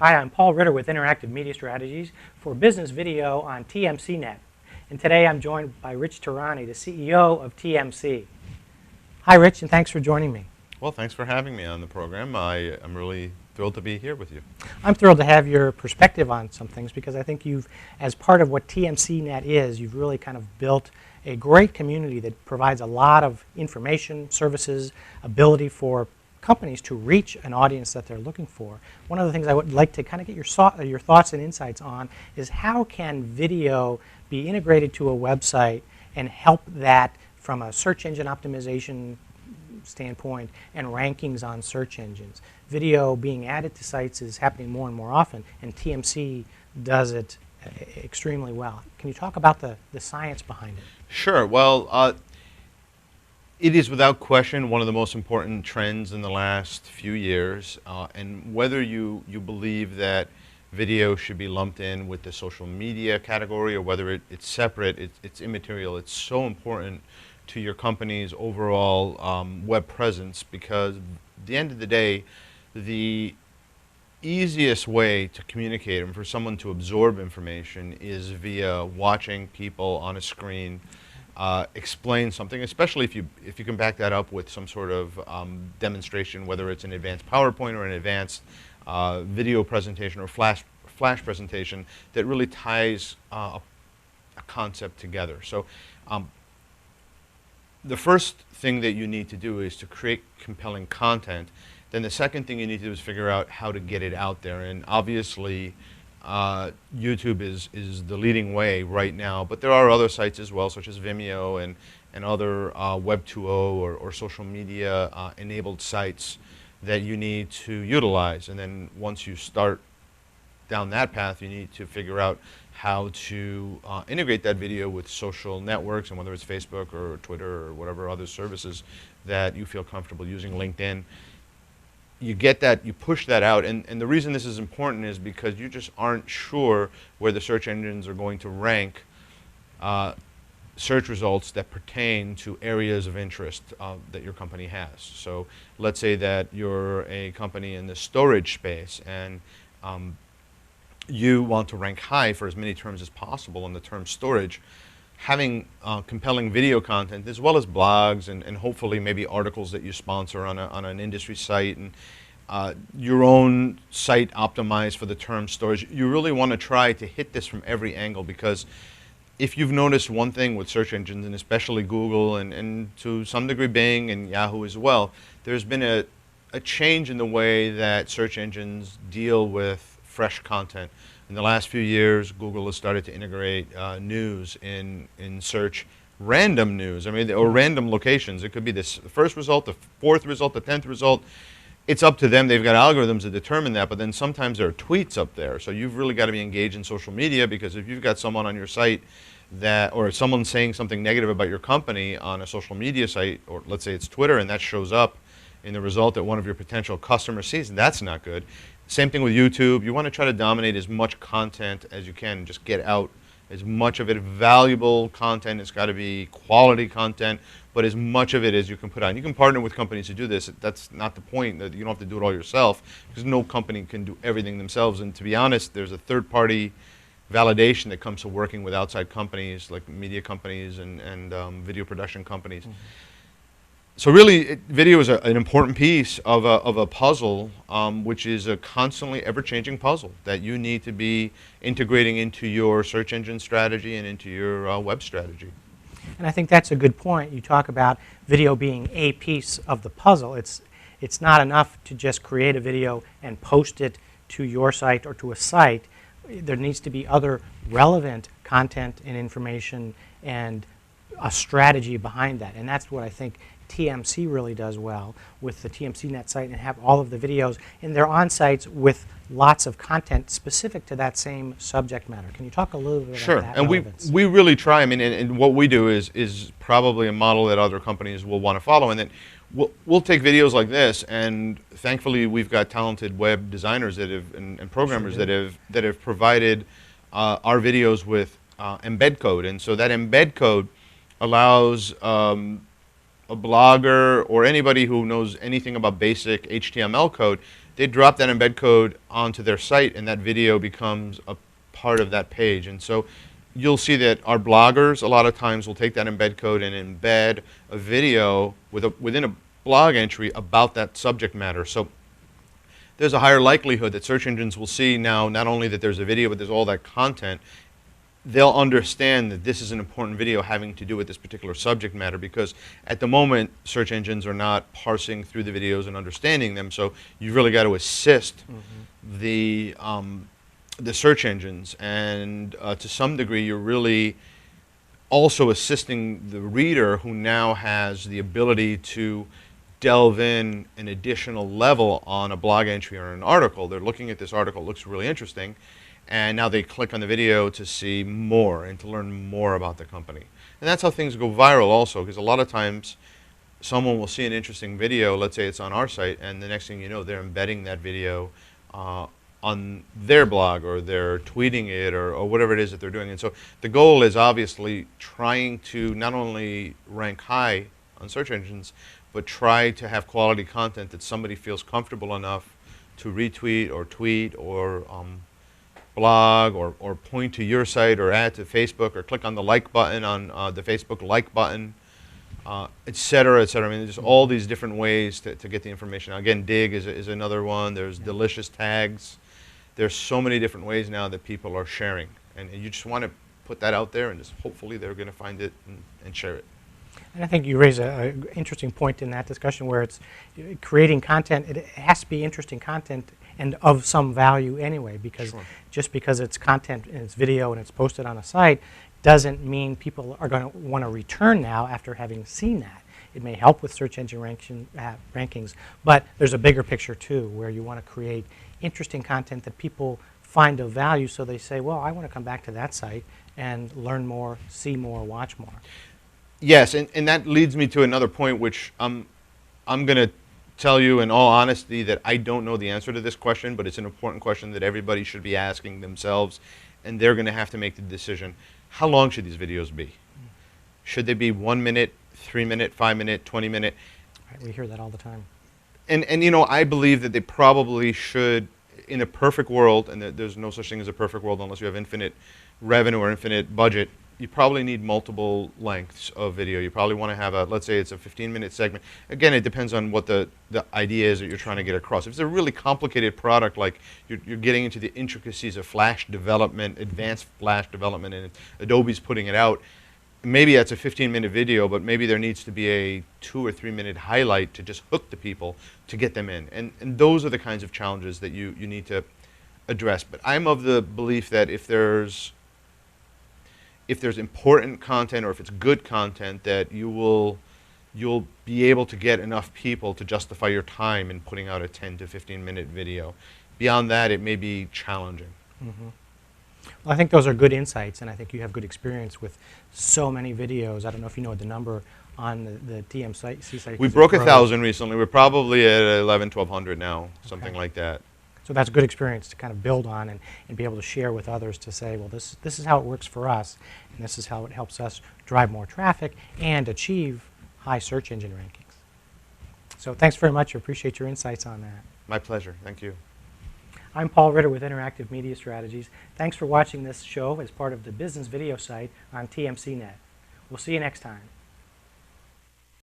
Hi, I'm Paul Ritter with Interactive Media Strategies for Business Video on TMCnet. And today I'm joined by Rich Tehrani, the CEO of TMC. Hi, Rich, and thanks for joining me. Well, thanks for having me on the program. I'm really thrilled to be here with you. I'm thrilled to have your perspective on some things because I think you've, as part of what TMCnet is, you've really kind of built a great community that provides a lot of information, services, ability for companies to reach an audience that they're looking for. One of the things I would like to kind of get your thoughts and insights on is how can video be integrated to a website and help that from a search engine optimization standpoint and rankings on search engines. Video being added to sites is happening more and more often, and TMC does it extremely well. Can you talk about the science behind it? Sure. Well, it is without question one of the most important trends in the last few years, and whether you believe that video should be lumped in with the social media category or whether it's separate, it's immaterial. It's so important to your company's overall web presence because at the end of the day, the easiest way to communicate and for someone to absorb information is via watching people on a screen explain something, especially if you can back that up with some sort of demonstration, whether it's an advanced PowerPoint or an advanced video presentation or flash presentation that really ties a concept together. So the first thing that you need to do is to create compelling content. Then the second thing you need to do is figure out how to get it out there. And obviously, YouTube is the leading way right now, but there are other sites as well, such as Vimeo and other Web 2.0 or social media enabled sites that you need to utilize. And then once you start down that path, you need to figure out how to integrate that video with social networks, and whether it's Facebook or Twitter or whatever other services that you feel comfortable using, LinkedIn. You get that, you push that out, and the reason this is important is because you just aren't sure where the search engines are going to rank search results that pertain to areas of interest that your company has. So let's say that you're a company in the storage space and you want to rank high for as many terms as possible in the term storage. Having compelling video content as well as blogs and hopefully maybe articles that you sponsor on an industry site and your own site optimized for the term storage. You really want to try to hit this from every angle, because if you've noticed one thing with search engines, and especially Google and to some degree Bing and Yahoo as well, there's been a change in the way that search engines deal with fresh content. In the last few years, Google has started to integrate news in search, random news. I mean, or random locations. It could be the first result, the fourth result, the 10th result. It's up to them. They've got algorithms to determine that, but then sometimes there are tweets up there. So you've really got to be engaged in social media, because if you've got someone on your site or someone saying something negative about your company on a social media site, or let's say it's Twitter, and that shows up in the result that one of your potential customers sees, that's not good. Same thing with YouTube. You want to try to dominate as much content as you can. Just get out as much of it. Valuable content. It's got to be quality content, but as much of it as you can put on. You can partner with companies to do this. That's not the point. That you don't have to do it all yourself, because no company can do everything themselves. And to be honest, there's a third-party validation that comes to working with outside companies like media companies and video production companies. Mm-hmm. So really, video is an important piece of a puzzle, which is a constantly ever-changing puzzle that you need to be integrating into your search engine strategy and into your web strategy. And I think that's a good point. You talk about video being a piece of the puzzle. It's not enough to just create a video and post it to your site or to a site. There needs to be other relevant content and information and a strategy behind that. And that's what I think TMC really does well with the TMCnet site, and have all of the videos, and they're on sites with lots of content specific to that same subject matter. Can you talk a little bit about that? Sure, and we really try. I mean, and what we do is probably a model that other companies will want to follow, and then we'll take videos like this, and thankfully we've got talented web designers that have and programmers that have provided our videos with embed code, and so that embed code allows a blogger or anybody who knows anything about basic HTML code, they drop that embed code onto their site, and that video becomes a part of that page. And so you'll see that our bloggers a lot of times will take that embed code and embed a video within a blog entry about that subject matter. So there's a higher likelihood that search engines will see now not only that there's a video, but there's all that content. They'll understand that this is an important video having to do with this particular subject matter, because at the moment search engines are not parsing through the videos and understanding them. So you've really got to assist the search engines, and to some degree you're really also assisting the reader, who now has the ability to delve in an additional level on a blog entry or an article. They're looking at this article, it looks really interesting, and now they click on the video to see more and to learn more about the company. And that's how things go viral also, because a lot of times someone will see an interesting video, let's say it's on our site, and the next thing you know, they're embedding that video on their blog, or they're tweeting it, or whatever it is that they're doing. And so the goal is obviously trying to not only rank high on search engines, but try to have quality content that somebody feels comfortable enough to retweet or tweet or blog or point to your site or add to Facebook or click on the like button on the Facebook like button, et cetera, et cetera. I mean, there's all these different ways to get the information. Now, again, dig is another one. There's delicious tags. There's so many different ways now that people are sharing. And you just want to put that out there, and just hopefully they're going to find it and share it. And I think you raise an interesting point in that discussion, where it's creating content. It has to be interesting content and of some value anyway, because just because it's content and it's video and it's posted on a site doesn't mean people are going to want to return now after having seen that. It may help with search engine rankings, but there's a bigger picture too, where you want to create interesting content that people find of value, so they say, well, I want to come back to that site and learn more, see more, watch more. Yes, and that leads me to another point, which I'm going to tell you in all honesty that I don't know the answer to this question, but it's an important question that everybody should be asking themselves, and they're going to have to make the decision. How long should these videos be? Should they be 1 minute, 3 minute, 5 minute, 20 minute? Right, we hear that all the time. And you know, I believe that they probably should, in a perfect world, and there's no such thing as a perfect world unless you have infinite revenue or infinite budget, you probably need multiple lengths of video. You probably want to have a, let's say it's a 15-minute segment. Again, it depends on what the idea is that you're trying to get across. If it's a really complicated product, like you're getting into the intricacies of Flash development, advanced Flash development, and Adobe's putting it out, maybe that's a 15-minute video, but maybe there needs to be a 2 or 3 minute highlight to just hook the people to get them in. And those are the kinds of challenges that you need to address. But I'm of the belief that if there's important content, or if it's good content, that you'll be able to get enough people to justify your time in putting out a 10 to 15-minute video. Beyond that, it may be challenging. Mm-hmm. Well, I think those are good insights, and I think you have good experience with so many videos. I don't know if you know the number on the TMC site. We broke 1,000 recently. We're probably at 1,100 now, something like that. So that's good experience to kind of build on and be able to share with others, to say, well, this is how it works for us, and this is how it helps us drive more traffic and achieve high search engine rankings. So thanks very much. I appreciate your insights on that. My pleasure. Thank you. I'm Paul Ritter with Interactive Media Strategies. Thanks for watching this show as part of the business video site on TMCnet. We'll see you next time.